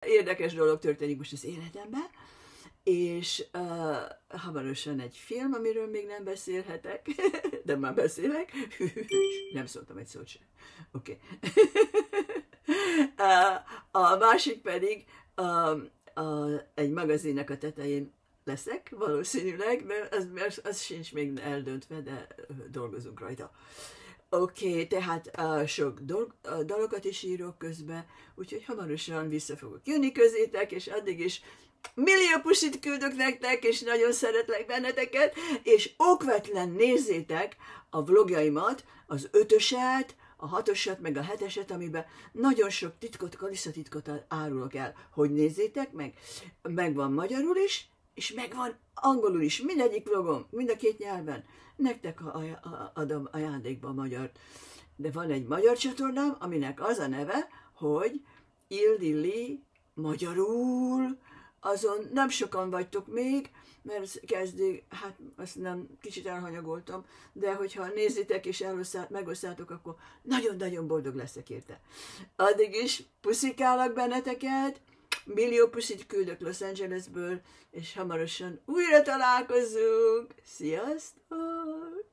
érdekes dolog történik most az életemben, és hamarosan egy film, amiről még nem beszélhetek, de már beszélek. Nem szóltam egy szót sem. Oké. A másik pedig egy magazinnak a tetején leszek, valószínűleg, de az sincs még eldöntve, de dolgozunk rajta. Oké, tehát sok dalokat is írok közben, úgyhogy hamarosan vissza fogok jönni közétek, és addig is millió pusit küldök nektek, és nagyon szeretlek benneteket, és okvetlen nézzétek a vlogjaimat, az 5-öset, a 6-osat, meg a 7-eset, amiben nagyon sok titkot, kaliszatitkot árulok el. Hogy nézzétek meg? Megvan magyarul is, és megvan angolul is. Mindegyik vlogom, mind a 2 nyelven. Nektek adom ajándékba a magyart. De van egy magyar csatornám, aminek az a neve, hogy Ildilli magyarul. Azon nem sokan vagytok még, mert kezdik, hát azt nem, kicsit elhanyagoltam, de hogyha nézitek és megosztátok, akkor nagyon-nagyon boldog leszek érte. Addig is puszikálok benneteket, millió puszit küldök Los Angelesből, és hamarosan újra találkozunk. Sziasztok!